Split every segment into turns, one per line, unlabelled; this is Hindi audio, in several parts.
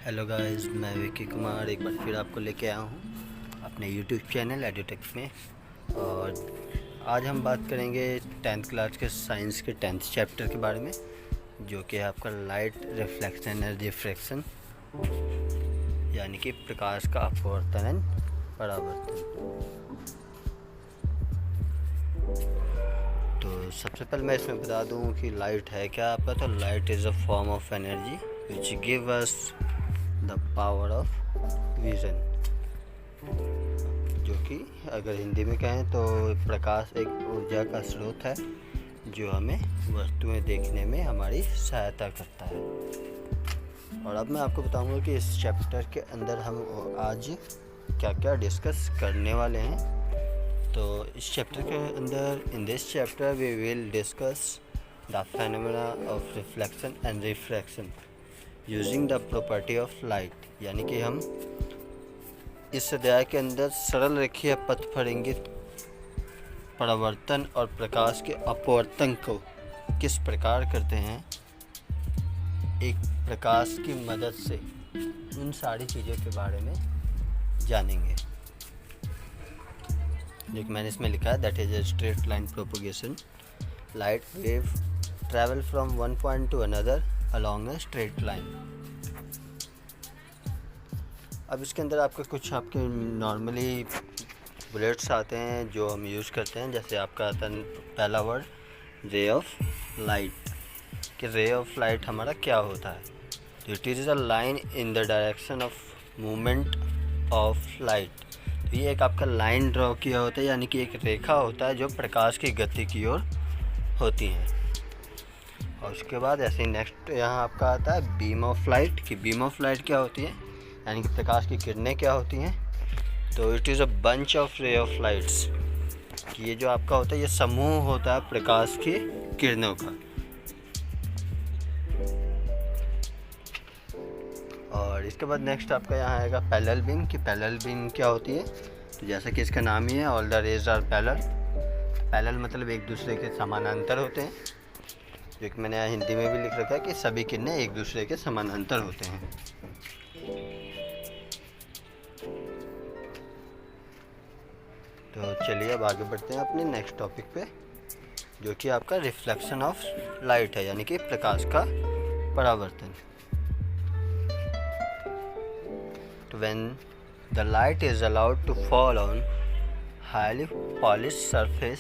हेलो गाइस, मैं विकी कुमार एक बार फिर आपको लेके आया हूँ अपने यूट्यूब चैनल एडुटेक में। और आज हम बात करेंगे 10th क्लास के साइंस के 10th चैप्टर के बारे में, जो कि है आपका लाइट रिफ्लेक्शन एंड रिफ्रैक्शन, यानी कि प्रकाश का अपवर्तन एंड परावर्तन। तो सबसे पहले मैं इसमें बता दूँ कि लाइट है क्या आपका। तो light is a form of energy which give us the power of vision, जो कि अगर हिंदी में कहें तो प्रकाश एक ऊर्जा का स्रोत है जो हमें वस्तुएं देखने में हमारी सहायता करता है। और अब मैं आपको बताऊंगा कि इस चैप्टर के अंदर हम आज क्या क्या डिस्कस करने वाले हैं। तो इस चैप्टर के अंदर, in this chapter we will discuss the phenomena of reflection and refraction using the property of light, यानी कि हम इस अध्याय के अंदर सरल रेखीय पथ पर इंगित परावर्तन और प्रकाश के अपवर्तन को किस प्रकार करते हैं, एक प्रकाश की मदद से उन सारी चीज़ों के बारे में जानेंगे। जो कि मैंने इसमें लिखा है, that is a straight line propagation. Light wave travel from one point two another along a straight line. अब इसके अंदर आपके कुछ आपके नॉर्मली बुलेट्स आते हैं जो हम यूज़ करते हैं। जैसे आपका आता है पहला वर्ड रे ऑफ लाइट, कि रे ऑफ लाइट हमारा क्या होता है। तो it is a line in the direction of movement of light. तो ये एक आपका लाइन ड्रॉ किया होता है, यानी कि एक रेखा होता है जो प्रकाश की गति की ओर होती है। और उसके बाद ऐसे नेक्स्ट यहाँ आपका आता है बीम ऑफ लाइट, कि बीम ऑफ लाइट क्या होती है, यानी कि प्रकाश की किरणें क्या होती हैं। तो it is a bunch of ray of lights, कि ये जो आपका होता है ये समूह होता है प्रकाश की किरणों का। और इसके बाद नेक्स्ट आपका यहाँ आएगा पैरेलल बीम, कि पैरेलल बीम क्या होती है। तो जैसा कि इसका नाम ही है, all the rays are parallel. Parallel मतलब एक दूसरे के समानांतर होते हैं, जो कि मैंने हिंदी में भी लिख रखा है कि सभी किरणें एक दूसरे के समानांतर होते हैं। तो चलिए अब आगे बढ़ते हैं अपने नेक्स्ट टॉपिक पे, जो कि आपका रिफ्लेक्शन ऑफ लाइट है, यानी कि प्रकाश का परावर्तन। तो when the light is allowed to fall on highly polished surface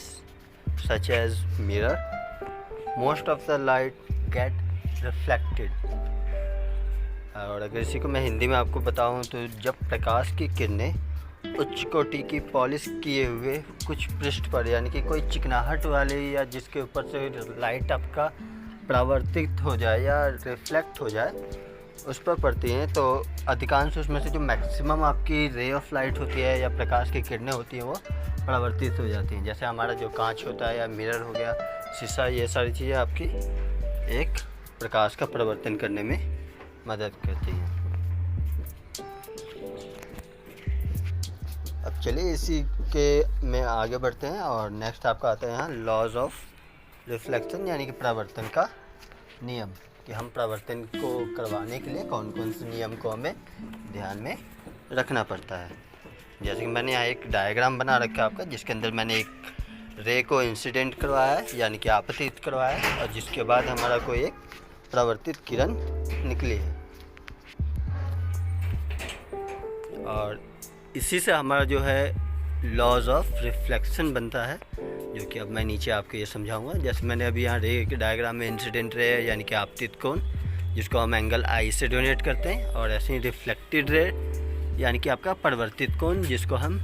such as mirror, most of the light get reflected. और अगर इसी को मैं हिंदी में आपको बताऊं तो जब प्रकाश की किरणें उच्च कोटि की पॉलिश किए हुए कुछ पृष्ठ पर, यानी कि कोई चिकनाहट वाले या जिसके ऊपर से लाइट आपका परावर्तित हो जाए या रिफ्लेक्ट हो जाए, उस पर पड़ती हैं, तो अधिकांश उसमें से जो मैक्सिमम आपकी रे ऑफ लाइट होती है या प्रकाश की किरणें होती हैं वो परावर्तित हो जाती हैं। जैसे हमारा जो कांच होता है या मिरर हो गया, शीशा, ये सारी चीज़ें आपकी एक प्रकाश का परावर्तन करने में मदद करती हैं। अब चलिए इसी के में आगे बढ़ते हैं। और नेक्स्ट आपका आता है यहाँ लॉज ऑफ रिफ्लेक्शन, यानी कि परावर्तन का नियम, कि हम परावर्तन को करवाने के लिए कौन कौन से नियम को हमें ध्यान में रखना पड़ता है। जैसे कि मैंने यहाँ एक डायग्राम बना रखा है आपका, जिसके अंदर मैंने एक रे को इंसिडेंट करवाया है, यानी कि आपतित करवाया है, और जिसके बाद हमारा कोई एक परावर्तित किरण निकली है। और इसी से हमारा जो है लॉज ऑफ रिफ्लेक्शन बनता है, जो कि अब मैं नीचे आपको ये समझाऊंगा। जैसे मैंने अभी यहाँ रे के डायग्राम में इंसिडेंट रे, यानी कि आपतित कोण, जिसको हम एंगल आई से डोनेट करते हैं, और ऐसे ही रिफ्लेक्टेड रे, यानी कि आपका परावर्तित कोण, जिसको हम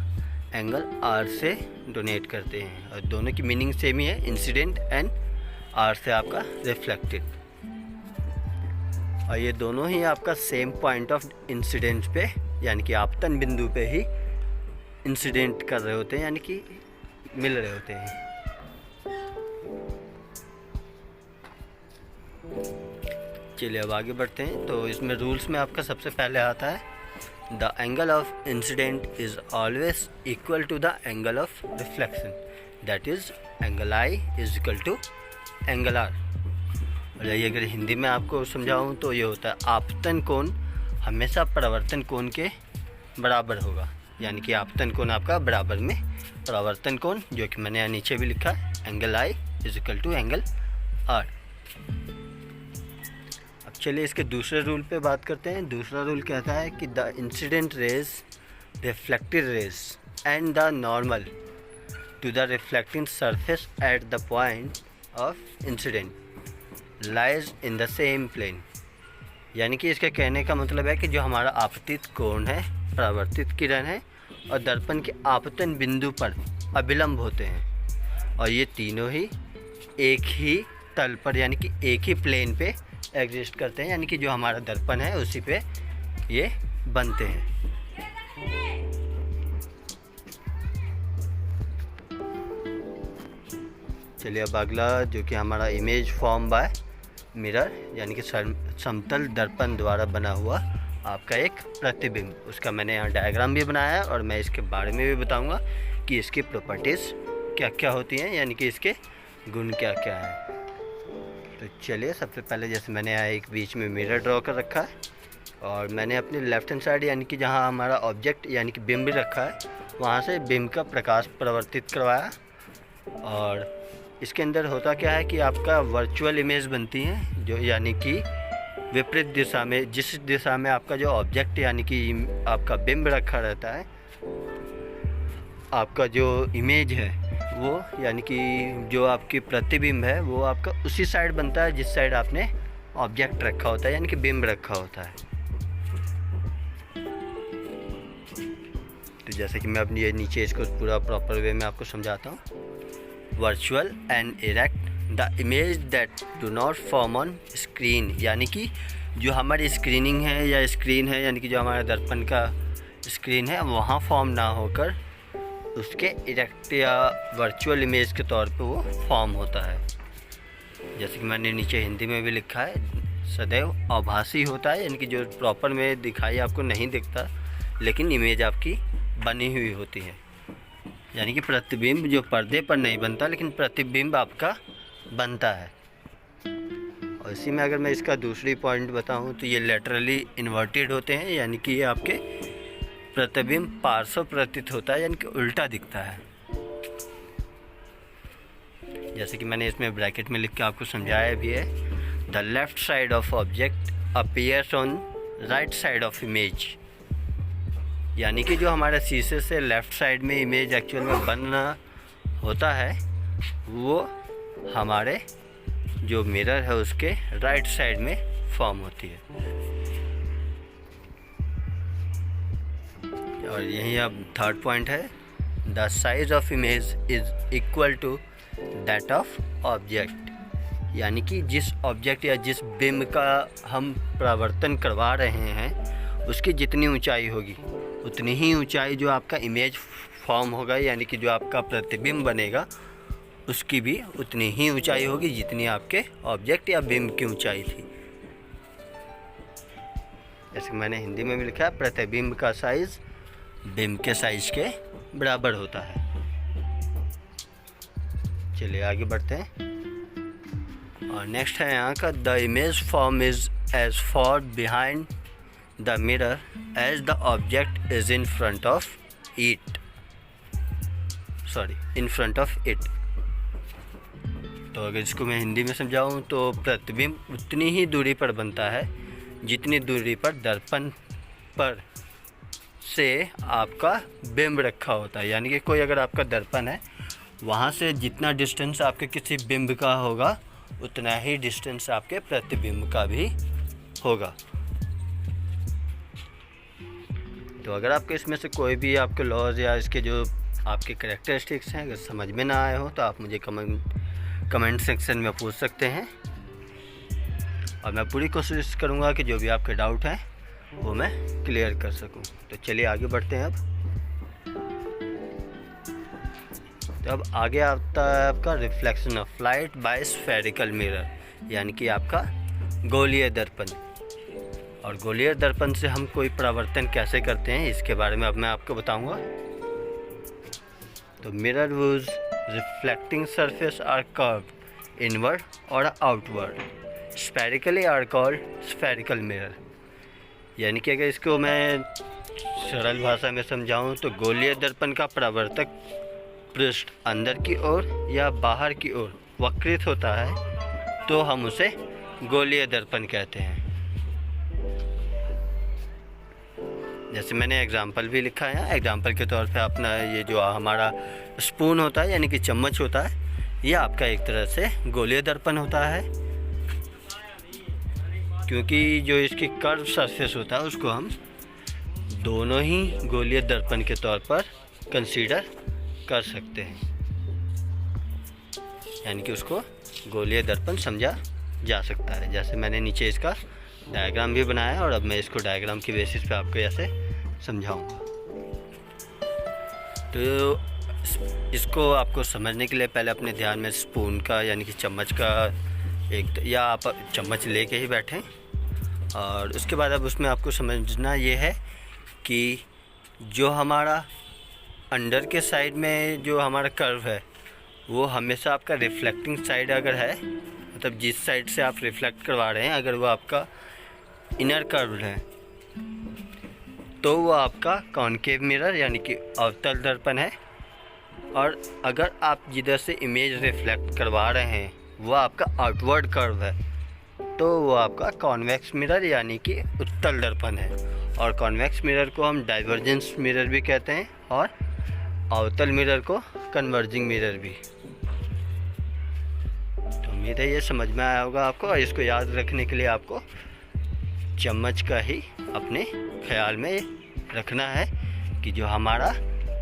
एंगल आर से डोनेट करते हैं। और दोनों की मीनिंग सेम ही है, इंसिडेंट एंड आर से आपका रिफ्लेक्टेड। और ये दोनों ही आपका सेम पॉइंट ऑफ इंसिडेंट पे, यानी कि आपतन बिंदु पे ही इंसिडेंट कर रहे होते हैं, यानी कि मिल रहे होते हैं। चलिए अब आगे बढ़ते हैं। तो इसमें रूल्स में आपका सबसे पहले आता है the angle of incident is always equal to the angle of reflection, that is angle I is equal to angle R. और यही अगर हिंदी में आपको समझाऊँ तो ये होता है आपतन कोण हमेशा परावर्तन कोण के बराबर होगा, यानी कि आपतन कोण आपका बराबर में परावर्तन कोण, जो कि मैंने यहाँ नीचे भी लिखा है, angle I is equal to angle R. अब चलिए इसके दूसरे रूल पे बात करते हैं। दूसरा रूल कहता है कि the incident rays, reflected rays and the normal to the reflecting surface at the point of incident lies in the same plane. यानी कि इसके कहने का मतलब है कि जो हमारा आपतित कोण है, परावर्तित किरण है, और दर्पण के आपतन बिंदु पर अभिलंब होते हैं, और ये तीनों ही एक ही तल पर यानी कि एक ही प्लेन पे एग्जिस्ट करते हैं, यानी कि जो हमारा दर्पण है उसी पे ये बनते हैं। चलिए अब अगला, जो कि हमारा इमेज फॉर्म बाय मिरर, यानी कि समतल दर्पण द्वारा बना हुआ आपका एक प्रतिबिंब, उसका मैंने यहाँ डायग्राम भी बनाया है और मैं इसके बारे में भी बताऊंगा कि इसकी प्रॉपर्टीज़ क्या क्या होती हैं, यानी कि इसके गुण क्या क्या हैं। तो चलिए सबसे पहले, जैसे मैंने यहाँ एक बीच में मिरर ड्रॉ कर रखा है, और मैंने अपने लेफ़्ट हैंड साइड यानी कि जहाँ हमारा ऑब्जेक्ट यानी कि बिंब रखा है, वहाँ से बिंब का प्रकाश परावर्तित करवाया। और इसके अंदर होता क्या है कि आपका वर्चुअल इमेज बनती है, जो यानी कि विपरीत दिशा में, जिस दिशा में आपका जो ऑब्जेक्ट यानी कि आपका बिंब रखा रहता है, आपका जो इमेज है वो, यानी कि जो आपकी प्रतिबिंब है वो आपका उसी साइड बनता है जिस साइड आपने ऑब्जेक्ट रखा होता है, यानी कि बिंब रखा होता है। तो जैसे कि मैं अपनी ये नीचे इसको पूरा प्रॉपर वे में आपको समझाता हूँ। Virtual and erect the image that do not form on screen, यानी कि जो हमारी स्क्रीनिंग है या स्क्रीन है, यानी कि जो हमारा दर्पण का स्क्रीन है, वहाँ फॉर्म ना होकर उसके इरेक्ट या वर्चुअल इमेज के तौर पे वो फॉर्म होता है। जैसे कि मैंने नीचे हिंदी में भी लिखा है, सदैव आभासी होता है, यानी कि जो प्रॉपर में दिखाई आपको नहीं दिखता, लेकिन इमेज आपकी बनी हुई होती है। यानी कि प्रतिबिंब जो पर्दे पर नहीं बनता, लेकिन प्रतिबिंब आपका बनता है। और इसी में अगर मैं इसका दूसरी पॉइंट बताऊं तो ये लेटरली इन्वर्टेड होते हैं, यानी कि ये आपके प्रतिबिंब पार्श्व प्रतीत होता है, यानी कि उल्टा दिखता है। जैसे कि मैंने इसमें ब्रैकेट में लिख के आपको समझाया भी है, the left side of object appears on right side of image, यानी कि जो हमारे शीशे से लेफ़्ट साइड में इमेज एक्चुअल में बनना होता है, वो हमारे जो मिरर है उसके राइट साइड में फॉर्म होती है। और यही अब थर्ड पॉइंट है, the size of image is equal to that of object, यानी कि जिस ऑब्जेक्ट या जिस बिंब का हम परावर्तन करवा रहे हैं उसकी जितनी ऊंचाई होगी उतनी ही ऊंचाई जो आपका इमेज फॉर्म होगा, यानी कि जो आपका प्रतिबिंब बनेगा उसकी भी उतनी ही ऊंचाई होगी जितनी आपके ऑब्जेक्ट या बिंब की ऊंचाई थी। जैसे मैंने हिंदी में भी लिखा है, प्रतिबिंब का साइज बिंब के साइज के बराबर होता है। चलिए आगे बढ़ते हैं। और नेक्स्ट है यहाँ का, the image form is as far behind the mirror as the object is in front of it, in front of it. तो अगर इसको मैं हिंदी में समझाऊँ तो प्रतिबिंब उतनी ही दूरी पर बनता है जितनी दूरी पर दर्पण पर से आपका बिंब रखा होता है, यानी कि कोई अगर आपका दर्पण है, वहाँ से जितना डिस्टेंस आपके किसी बिंब का होगा उतना ही डिस्टेंस आपके प्रतिबिंब का भी होगा। तो अगर आपको इसमें से कोई भी आपके लॉज या इसके जो आपके कैरेक्टरिस्टिक्स हैं अगर समझ में ना आए हो तो आप मुझे कमेंट सेक्शन में पूछ सकते हैं, और मैं पूरी कोशिश करूँगा कि जो भी आपके डाउट हैं वो मैं क्लियर कर सकूँ। तो चलिए आगे बढ़ते हैं। अब आगे आता है आपका reflection of light by spherical mirror, यानी कि आपका गोलीय दर्पण। और गोलीय दर्पण से हम कोई परावर्तन कैसे करते हैं इसके बारे में अब मैं आपको बताऊंगा। तो mirror whose reflecting surface are curved inward or outward spherically are called spherical mirror, यानी कि अगर इसको मैं सरल भाषा में समझाऊं तो गोलीय दर्पण का परावर्तक पृष्ठ अंदर की ओर या बाहर की ओर वक्रित होता है तो हम उसे गोलीय दर्पण कहते हैं। जैसे मैंने एग्जाम्पल भी लिखा है, एग्जाम्पल के तौर पे अपना ये जो हमारा स्पून होता है यानी कि चम्मच होता है, ये आपका एक तरह से गोलीय दर्पण होता है, क्योंकि जो इसकी कर्व सरफेस होता है उसको हम दोनों ही गोलीय दर्पण के तौर पर कंसीडर कर सकते हैं, यानी कि उसको गोलीय दर्पण समझा जा सकता है। जैसे मैंने नीचे इसका डायग्राम भी बनाया और अब मैं इसको डायग्राम की बेसिस पे आपको ऐसे समझाऊंगा। तो इसको आपको समझने के लिए पहले अपने ध्यान में स्पून का यानी कि चम्मच का एक, या आप चम्मच लेके ही बैठें, और उसके बाद अब उसमें आपको समझना ये है कि जो हमारा अंडर के साइड में जो हमारा कर्व है वो हमेशा आपका रिफ्लेक्टिंग साइड अगर है, मतलब जिस साइड से आप रिफ्लेक्ट करवा रहे हैं अगर वो आपका इनर कर्व है तो वो आपका कॉनकेव मिरर यानी कि अवतल दर्पण है, और अगर आप जिधर से इमेज रिफ्लेक्ट करवा रहे हैं वो आपका आउटवर्ड कर्व है तो वो आपका कॉन्वेक्स मिरर यानी कि उत्तल दर्पण है। और कॉन्वेक्स मिरर को हम डाइवर्जेंस मिरर भी कहते हैं और अवतल मिरर को कन्वर्जिंग मिरर भी। तो उम्मीद है ये समझ में आया होगा आपको, और इसको याद रखने के लिए आपको चम्मच का ही अपने ख्याल में रखना है कि जो हमारा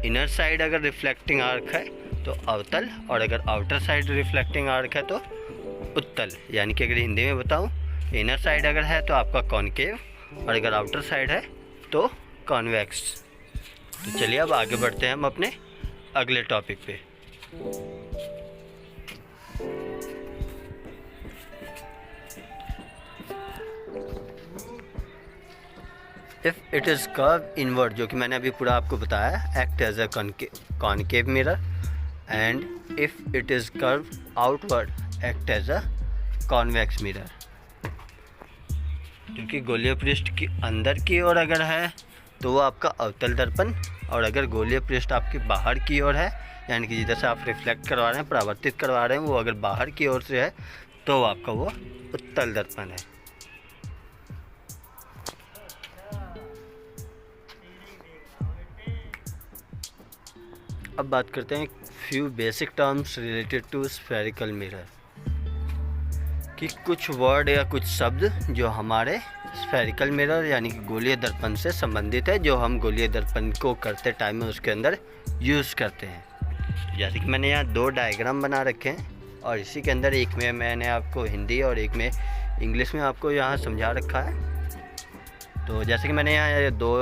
इनर साइड अगर रिफ्लेक्टिंग आर्क है तो अवतल, और अगर आउटर साइड रिफ्लेक्टिंग आर्क है तो उत्तल। यानी कि अगर हिंदी में बताऊं, इनर साइड अगर है तो आपका कॉनकेव और अगर आउटर साइड है तो कॉन्वेक्स। तो चलिए अब आगे बढ़ते हैं हम अपने अगले टॉपिक पे। If it is curve inward, जो कि मैंने अभी पूरा आपको बताया, act as a concave mirror, and if it is curve outward act as a convex mirror. क्योंकि गोलीय पृष्ठ की अंदर की ओर अगर है तो वो आपका अवतल दर्पण, और अगर गोलीय पृष्ठ आपकी बाहर की ओर है यानी कि जिधर से आप रिफ्लेक्ट करवा रहे हैं, परावर्तित करवा रहे हैं, वो अगर बाहर की ओर से है तो आपका वो उत्तल दर्पण है। अब बात करते हैं few basic terms related to spherical mirror, कि कुछ वर्ड या कुछ शब्द जो हमारे स्फेरिकल मिरर यानी कि गोलीय दर्पण से संबंधित है, जो हम गोलीय दर्पण को करते टाइम में उसके अंदर यूज़ करते हैं। जैसे कि मैंने यहाँ दो डायग्राम बना रखे हैं और इसी के अंदर एक में मैंने आपको हिंदी और एक में इंग्लिश में आपको यहाँ समझा रखा है। तो जैसे कि मैंने यहाँ दो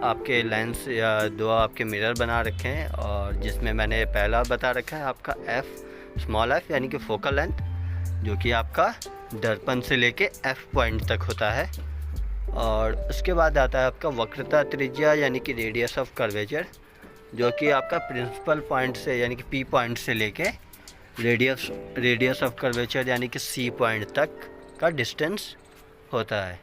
आपके लेंस या दो आपके मिरर बना रखे हैं, और जिसमें मैंने पहला बता रखा है आपका एफ स्मॉल एफ यानी कि फोकल लेंथ, जो कि आपका दर्पण से लेके एफ पॉइंट तक होता है, और उसके बाद आता है आपका वक्रता त्रिज्या यानी कि रेडियस ऑफ कर्वेचर, जो कि आपका प्रिंसिपल पॉइंट से यानी कि पी पॉइंट से लेके रेडियस ऑफ कर्वेचर यानी कि सी पॉइंट तक का डिस्टेंस होता है।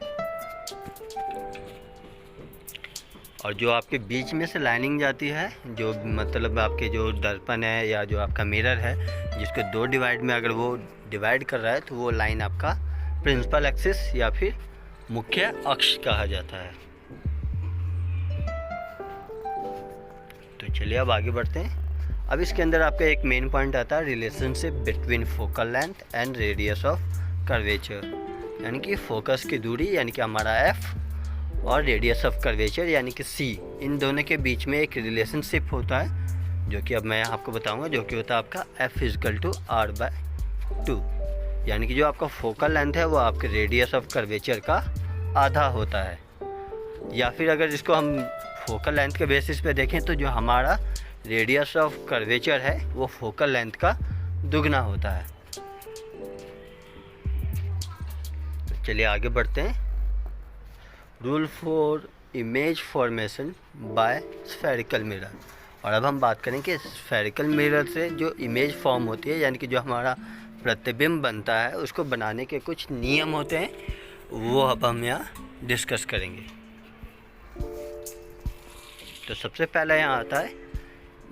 और जो आपके बीच में से लाइनिंग जाती है, जो मतलब आपके जो दर्पण है या जो आपका मिरर है जिसको दो डिवाइड में अगर वो डिवाइड कर रहा है तो वो लाइन आपका प्रिंसिपल एक्सिस या फिर मुख्य अक्ष कहा जाता है। तो चलिए अब आगे बढ़ते हैं। अब इसके अंदर आपका एक मेन पॉइंट आता है relationship between focal length and radius of curvature, यानी कि फोकस की दूरी यानी कि हमारा एफ और रेडियस ऑफ कर्वेचर यानी कि सी, इन दोनों के बीच में एक रिलेशनशिप होता है जो कि अब मैं आपको बताऊंगा, जो कि होता है आपका F is equal to R by 2, यानी कि जो आपका फोकल लेंथ है वो आपके रेडियस ऑफ कर्वेचर का आधा होता है। या फिर अगर इसको हम फोकल लेंथ के बेसिस पे देखें तो जो हमारा रेडियस ऑफ कर्वेचर है वो फोकल लेंथ का दुगना होता है। तो चलिए आगे बढ़ते हैं। Rule for image formation by spherical mirror, और अब हम बात करें कि स्फेरिकल मिरर से जो इमेज फॉर्म होती है यानी कि जो हमारा प्रतिबिंब बनता है उसको बनाने के कुछ नियम होते हैं, वो अब हम यहाँ डिस्कस करेंगे। तो सबसे पहला यहाँ आता है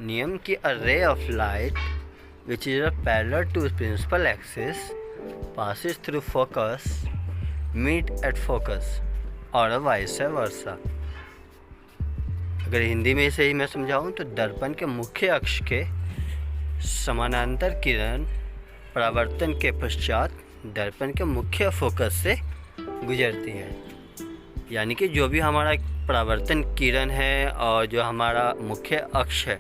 नियम की a ray of light which is a parallel to principal axis passes through focus meet at focus और वाइस वर्सा। अगर हिंदी में इसे ही मैं समझाऊं तो दर्पण के मुख्य अक्ष के समानांतर किरण परावर्तन के पश्चात दर्पण के मुख्य फोकस से गुजरती है। यानी कि जो भी हमारा परावर्तन किरण है और जो हमारा मुख्य अक्ष है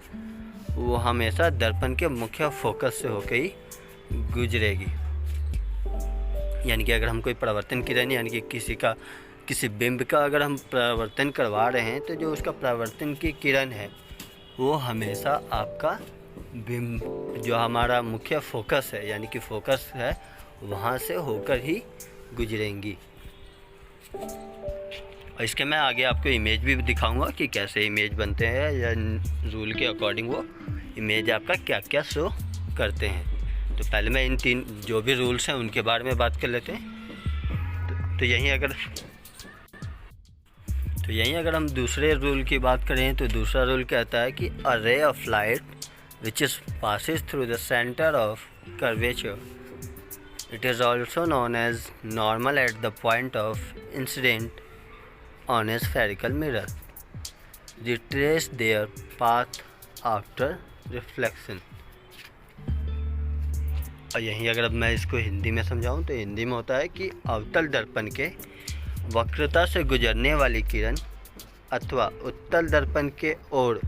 वो हमेशा दर्पण के मुख्य फोकस से होकर ही गुजरेगी। यानी कि अगर हम कोई परावर्तन किरण यानी कि किसी बिंब का अगर हम परावर्तन करवा रहे हैं तो जो उसका परावर्तन की किरण है वो हमेशा आपका बिंब जो हमारा मुख्य फोकस है यानी कि फोकस है वहाँ से होकर ही गुजरेंगी। और इसके मैं आगे आपको इमेज भी दिखाऊंगा कि कैसे इमेज बनते हैं या रूल के अकॉर्डिंग वो इमेज आपका क्या क्या शो करते हैं। तो पहले मैं इन 3 जो भी रूल्स हैं उनके बारे में बात कर लेते हैं। तो यहीं अगर हम दूसरे रूल की बात करें तो दूसरा रूल कहता है कि a ray of light which is passes through the centre of curvature it is also known as normal at the point of incident on a spherical mirror retrace their path after reflection. और यहीं अगर अब मैं इसको हिंदी में समझाऊं तो हिंदी में होता है कि अवतल दर्पण के वक्रता से गुजरने वाली किरण अथवा उत्तल दर्पण के ओर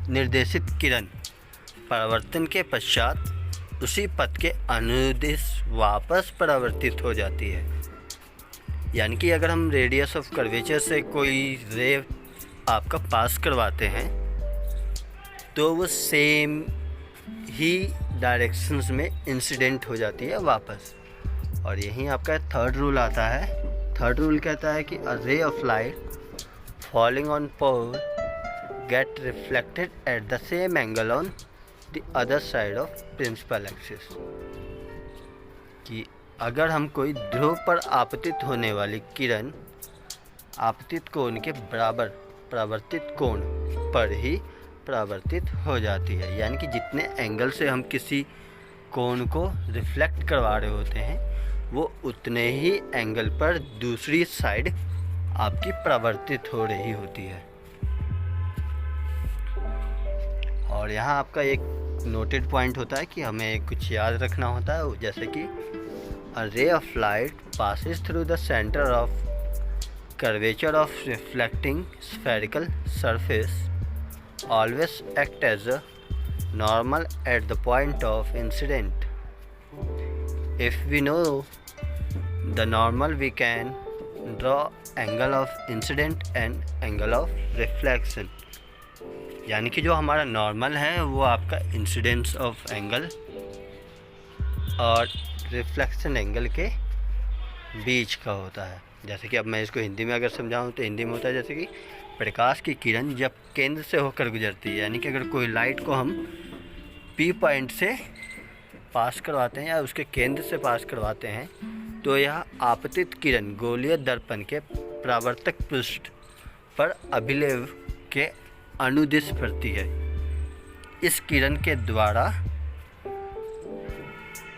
निर्देशित किरण परावर्तन के पश्चात उसी पथ के अनुदिश वापस परावर्तित हो जाती है। यानी कि अगर हम रेडियस ऑफ कर्वेचर से कोई रे आपका पास करवाते हैं तो वो सेम ही डायरेक्शंस में इंसिडेंट हो जाती है वापस। और यहीं आपका थर्ड रूल आता है। थर्ड रूल कहता है कि a ray of light falling on pole get reflected at the same angle on the other side of principal axis. कि अगर हम कोई ध्रुव पर आपतित होने वाली किरण आपतित कोण के बराबर परावर्तित कोण पर ही परावर्तित हो जाती है। यानी कि जितने एंगल से हम किसी कोण को रिफ्लेक्ट करवा रहे होते हैं वो उतने ही एंगल पर दूसरी साइड आपकी परावर्तित हो रही होती है। और यहाँ आपका एक नोटेड पॉइंट होता है कि हमें कुछ याद रखना होता है, जैसे कि a ray of light passes through the centre of curvature of reflecting spherical surface always act as a normal at the point of incident. If we know the normal, we can draw angle of incident and angle of reflection. यानी कि जो हमारा नॉर्मल है वो आपका इंसिडेंस ऑफ एंगल और रिफ्लेक्शन एंगल के बीच का होता है। जैसे कि अब मैं इसको हिंदी में अगर समझाऊं तो हिंदी में होता है जैसे कि प्रकाश की किरण जब केंद्र से होकर गुजरती है, यानी कि अगर कोई लाइट को हम पी पॉइंट से पास करवाते हैं या उसके केंद्र से पास करवाते हैं तो यह आपतित किरण गोलीय दर्पण के परावर्तक पृष्ठ पर अभिलेव के अनुदिश पड़ती है। इस किरण के द्वारा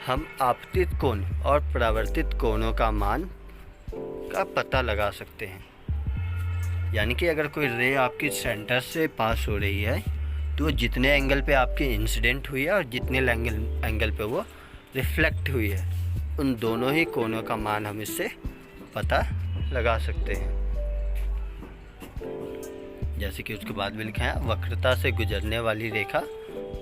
हम आपतित कोण और परावर्तित कोणों का मान का पता लगा सकते हैं। यानी कि अगर कोई रे आपकी सेंटर से पास हो रही है तो जितने एंगल पे आपकी इंसिडेंट हुई है और जितने एंगल पे वो रिफ्लेक्ट हुई है उन दोनों ही कोणों का मान हम इससे पता लगा सकते हैं। जैसे कि उसके बाद भी लिखा है वक्रता से गुजरने वाली रेखा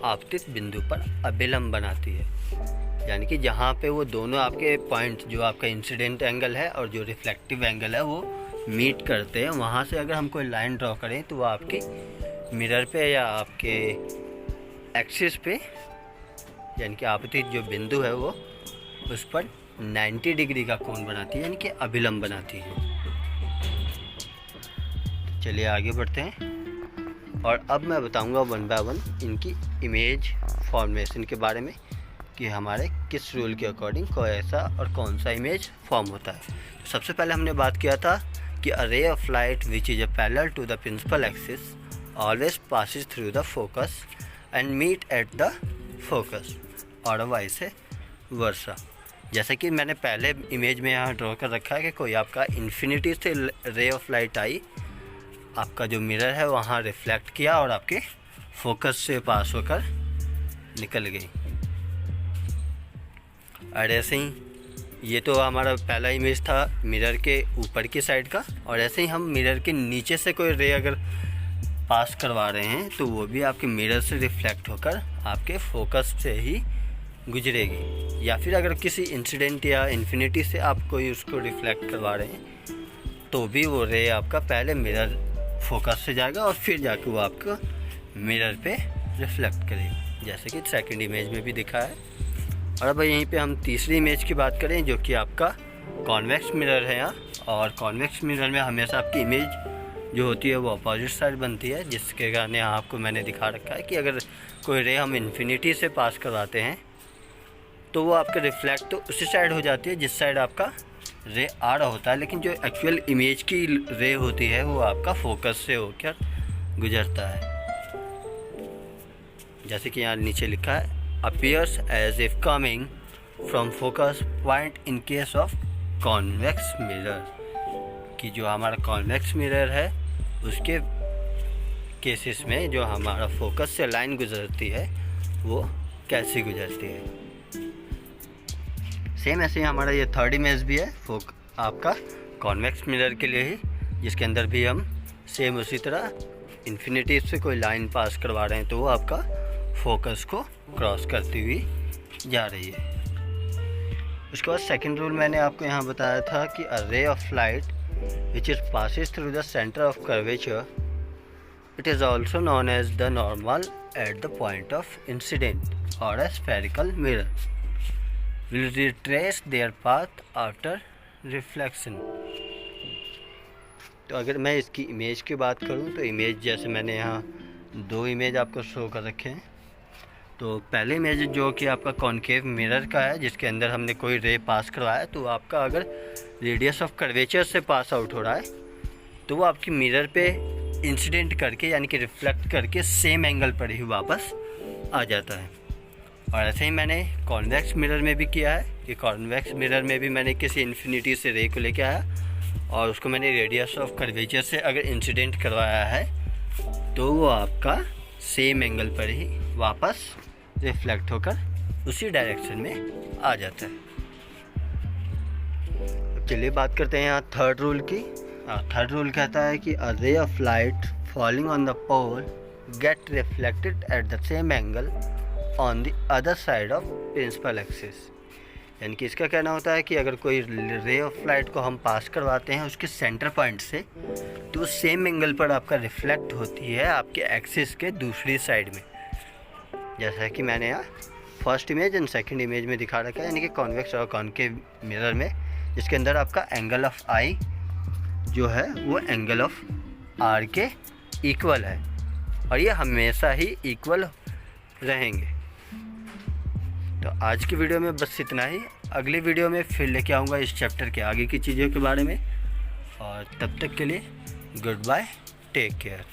आपतित बिंदु पर अभिलंब बनाती है। यानी कि जहाँ पे वो दोनों आपके पॉइंट जो आपका इंसिडेंट एंगल है और जो रिफ्लेक्टिव एंगल है वो मीट करते हैं, वहाँ से अगर हम कोई लाइन ड्रॉ करें तो वो आपकी मिरर पे या आपके एक्सिस पे यानी कि आपतित जो बिंदु है वो उस पर 90 डिग्री का कोण बनाती है, यानी कि अभिलंब बनाती है। चलिए आगे बढ़ते हैं और अब मैं बताऊंगा 1 बाय 1 इनकी इमेज फॉर्मेशन के बारे में कि हमारे किस रूल के अकॉर्डिंग कैसा और कौन सा इमेज फॉर्म होता है। तो सबसे पहले हमने बात किया था कि a ray of light which is a parallel to the principal axis always passes through the focus and meet at the focus और वाइस वर्सा। जैसा कि मैंने पहले इमेज में यहाँ ड्रॉ कर रखा है कि कोई आपका इन्फिनिटी से रे ऑफ लाइट आई, आपका जो मिरर है वहाँ रिफ्लेक्ट किया और आपके फोकस से पास होकर निकल गई। और ऐसे ही ये तो हमारा पहला इमेज था मिरर के ऊपर की साइड का, और ऐसे ही हम मिरर के नीचे से कोई रे अगर पास करवा रहे हैं तो वो भी आपके मिरर से रिफ्लेक्ट होकर आपके फोकस से ही गुजरेगी। या फिर अगर किसी इंसिडेंट या इन्फिनिटी से आप कोई उसको रिफ्लेक्ट करवा रहे हैं तो भी वो रे आपका पहले मिरर फोकस से जाएगा और फिर जाके वो आपका मिरर पे रिफ्लेक्ट करेगा, जैसे कि सेकंड इमेज में भी दिखा है। और अब यहीं पे हम तीसरी इमेज की बात करें जो कि आपका कॉन्वेक्स मिरर है यहाँ। और कॉन्वेक्स मिरर में हमेशा आपकी इमेज जो होती है वो अपोजिट साइड बनती है, जिसके कारण यहाँ आपको मैंने दिखा रखा है कि अगर कोई रे हम इन्फिनिटी से पास करवाते हैं तो वो आपका रिफ्लेक्ट तो उसी साइड हो जाती है जिस साइड आपका रे आ रहा होता है, लेकिन जो एक्चुअल इमेज की रे होती है वो आपका फोकस से होकर गुजरता है। जैसे कि यहाँ नीचे लिखा है appears as if coming from focus point in case of convex mirror, कि जो हमारा कॉन्वेक्स मिरर है उसके केसेस में जो हमारा फोकस से लाइन गुजरती है वो कैसे गुजरती है। सेम ऐसे ही हमारा ये थर्ड इमेज भी है आपका कॉन्वेक्स मिरर के लिए ही, जिसके अंदर भी हम सेम उसी तरह इन्फिनिटी से कोई लाइन पास करवा रहे हैं तो वो आपका फोकस को क्रॉस करती हुई जा रही है। उसके बाद सेकंड रूल मैंने आपको यहाँ बताया था कि a ray of light which is passes through the centre of curvature, it is also known as the normal at the point of incident और a spherical mirror will retrace their path after reflection. तो अगर मैं इसकी इमेज की बात करूँ तो इमेज जैसे मैंने यहाँ दो इमेज आपको शो कर रखे हैं। तो पहले इमेज जो कि आपका कॉनकेव मिरर का है जिसके अंदर हमने कोई रे पास करवाया, तो आपका अगर रेडियस ऑफ कर्वेचर से पास आउट हो रहा है तो वो आपकी मिरर पे इंसिडेंट करके यानी कि रिफ्लेक्ट करके सेम एंगल पर ही वापस आ जाता है। और ऐसे ही मैंने कॉन्वेक्स मिरर में भी किया है कि कॉन्वेक्स मिरर में भी मैंने किसी इन्फिनिटी से रे को लेके आया और उसको मैंने रेडियस ऑफ कर्वेचर से अगर इंसिडेंट करवाया है तो वो आपका सेम एंगल पर ही वापस रिफ्लेक्ट होकर उसी डायरेक्शन में आ जाता है। चलिए बात करते हैं यहाँ थर्ड रूल की। थर्ड रूल कहता है कि a ray of light falling on the pole get reflected at the same angle on the other side of principal axis. यानी कि इसका कहना होता है कि अगर कोई रे ऑफ लाइट को हम पास करवाते हैं उसके सेंटर पॉइंट से तो सेम एंगल पर आपका रिफ्लेक्ट होती है आपके एक्सिस के दूसरी साइड में, जैसा कि मैंने यहाँ first image and second image में दिखा रखा है। यानी कि कॉन्वेक्स और कॉनकेव मिरर में जिसके अंदर आपका एंगल ऑफ आई जो है वो एंगल ऑफ आर के इक्वल है और ये हमेशा ही इक्वल रहेंगे। तो आज की वीडियो में बस इतना ही। अगली वीडियो में फिर लेके आऊँगा इस चैप्टर के आगे की चीज़ों के बारे में, और तब तक के लिए गुड बाय, टेक केयर।